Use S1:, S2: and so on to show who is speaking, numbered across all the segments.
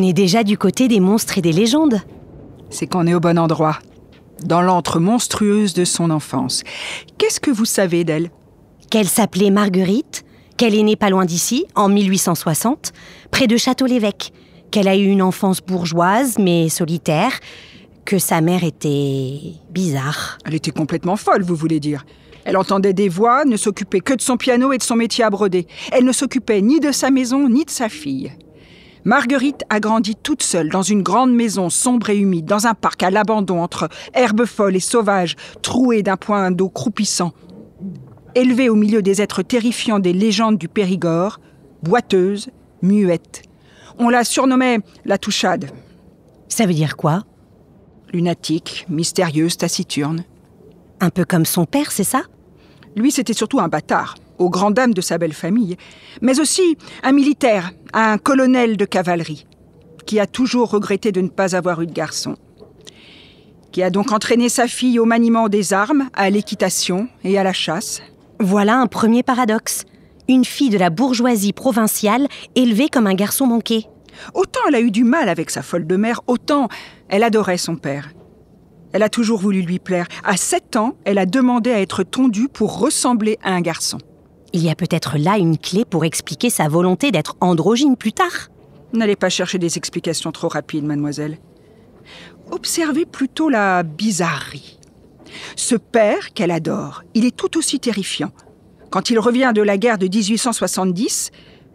S1: est déjà du côté des monstres et des légendes.
S2: C'est qu'on est au bon endroit, dans l'antre monstrueuse de son enfance. Qu'est-ce que vous savez d'elle?
S1: Qu'elle s'appelait Marguerite, qu'elle est née pas loin d'ici, en 1860, près de Château-l'Évêque, qu'elle a eu une enfance bourgeoise, mais solitaire, que sa mère était bizarre.
S2: Elle était complètement folle, vous voulez dire. Elle entendait des voix, ne s'occupait que de son piano et de son métier à broder. Elle ne s'occupait ni de sa maison, ni de sa fille. Marguerite a grandi toute seule dans une grande maison sombre et humide, dans un parc à l'abandon entre herbes folles et sauvages, trouée d'un point d'eau croupissant. Élevée au milieu des êtres terrifiants des légendes du Périgord, boiteuse, muette. On la surnommait la Touchade.
S1: Ça veut dire quoi?
S2: Lunatique, mystérieuse, taciturne.
S1: Un peu comme son père, c'est ça?
S2: Lui, c'était surtout un bâtard, aux grandes dames de sa belle famille, mais aussi un militaire, un colonel de cavalerie, qui a toujours regretté de ne pas avoir eu de garçon, qui a donc entraîné sa fille au maniement des armes, à l'équitation et à la chasse.
S1: Voilà un premier paradoxe. Une fille de la bourgeoisie provinciale élevée comme un garçon manqué.
S2: Autant elle a eu du mal avec sa folle de mère, autant elle adorait son père. Elle a toujours voulu lui plaire. À 7 ans, elle a demandé à être tondue pour ressembler à un garçon.
S1: Il y a peut-être là une clé pour expliquer sa volonté d'être androgyne plus tard.
S2: N'allez pas chercher des explications trop rapides, mademoiselle. Observez plutôt la bizarrerie. Ce père qu'elle adore, il est tout aussi terrifiant. Quand il revient de la guerre de 1870,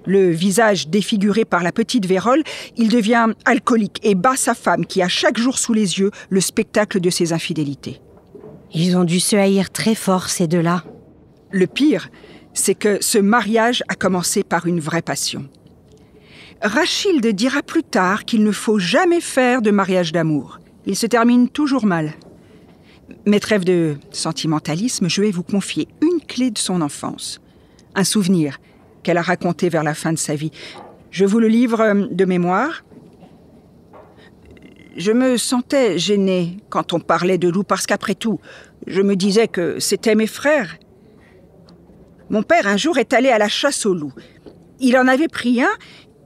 S2: le visage défiguré par la petite vérole, il devient alcoolique et bat sa femme qui a chaque jour sous les yeux le spectacle de ses infidélités.
S1: Ils ont dû se haïr très fort, ces deux-là.
S2: Le pire, c'est que ce mariage a commencé par une vraie passion. Rachilde dira plus tard qu'il ne faut jamais faire de mariage d'amour. Il se termine toujours mal. Mais trêve de sentimentalisme, je vais vous confier une clé de son enfance. Un souvenir qu'elle a raconté vers la fin de sa vie. Je vous le livre de mémoire. Je me sentais gênée quand on parlait de loups parce qu'après tout, je me disais que c'était mes frères. Mon père, un jour, est allé à la chasse aux loups. Il en avait pris un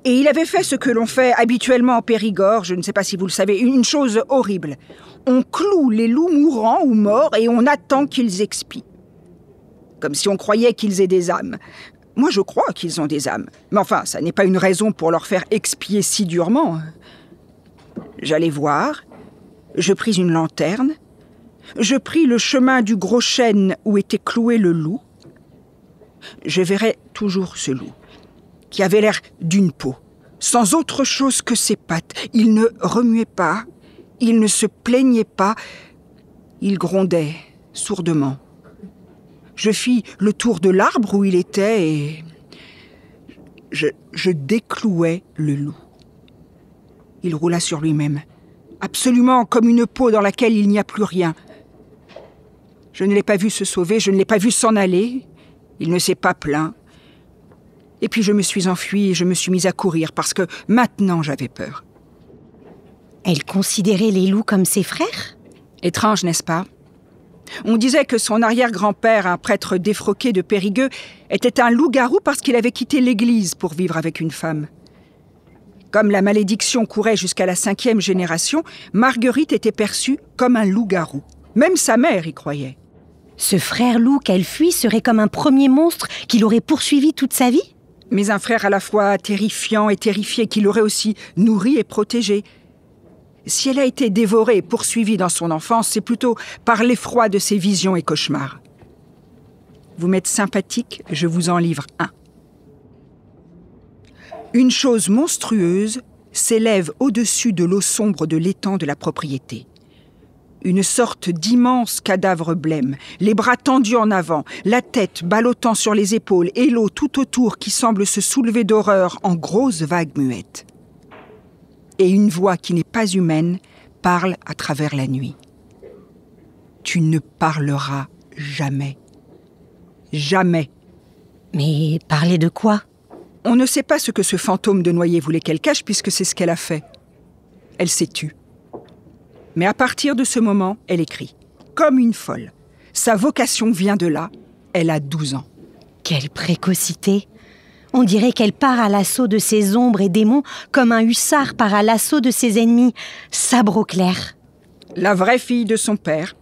S2: et il avait fait ce que l'on fait habituellement en Périgord, je ne sais pas si vous le savez, une chose horrible. On cloue les loups mourants ou morts et on attend qu'ils expient. Comme si on croyait qu'ils aient des âmes. Moi, je crois qu'ils ont des âmes. Mais enfin, ça n'est pas une raison pour leur faire expier si durement. J'allais voir, je pris une lanterne, je pris le chemin du gros chêne où était cloué le loup. Je verrais toujours ce loup, qui avait l'air d'une peau, sans autre chose que ses pattes. Il ne remuait pas, il ne se plaignait pas, il grondait sourdement. Je fis le tour de l'arbre où il était et je déclouai le loup. Il roula sur lui-même, absolument comme une peau dans laquelle il n'y a plus rien. Je ne l'ai pas vu se sauver, je ne l'ai pas vu s'en aller. Il ne s'est pas plaint. Et puis je me suis enfuie et je me suis mise à courir parce que maintenant j'avais peur.
S1: Elle considérait les loups comme ses frères?
S2: Étrange, n'est-ce pas? On disait que son arrière-grand-père, un prêtre défroqué de Périgueux, était un loup-garou parce qu'il avait quitté l'église pour vivre avec une femme. Comme la malédiction courait jusqu'à la 5e génération, Marguerite était perçue comme un loup-garou. Même sa mère y croyait.
S1: Ce frère loup qu'elle fuit serait comme un premier monstre qui l'aurait poursuivi toute sa vie?
S2: Mais un frère à la fois terrifiant et terrifié qui l'aurait aussi nourri et protégé. Si elle a été dévorée et poursuivie dans son enfance, c'est plutôt par l'effroi de ses visions et cauchemars. Vous m'êtes sympathique, je vous en livre un. Une chose monstrueuse s'élève au-dessus de l'eau sombre de l'étang de la propriété. Une sorte d'immense cadavre blême, les bras tendus en avant, la tête ballottant sur les épaules et l'eau tout autour qui semble se soulever d'horreur en grosses vagues muettes. Et une voix qui n'est pas humaine parle à travers la nuit. Tu ne parleras jamais. Jamais.
S1: Mais parler de quoi?
S2: On ne sait pas ce que ce fantôme de noyer voulait qu'elle cache puisque c'est ce qu'elle a fait. Elle s'est tue. Mais à partir de ce moment, elle écrit. Comme une folle. Sa vocation vient de là. Elle a 12 ans.
S1: Quelle précocité! On dirait qu'elle part à l'assaut de ses ombres et démons comme un hussard part à l'assaut de ses ennemis. Sabre au clair.
S2: La vraie fille de son père.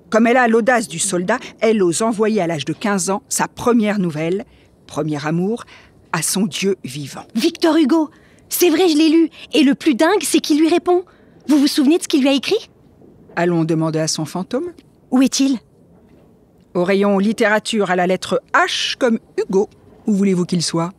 S2: Comme elle a l'audace du soldat, elle ose envoyer à l'âge de 15 ans sa première nouvelle, premier amour, à son Dieu vivant.
S1: Victor Hugo, c'est vrai, je l'ai lu. Et le plus dingue, c'est qu'il lui répond. Vous vous souvenez de ce qu'il lui a écrit?
S2: Allons demander à son fantôme.
S1: Où est-il?
S2: Au rayon littérature à la lettre H comme Hugo. Où voulez-vous qu'il soit?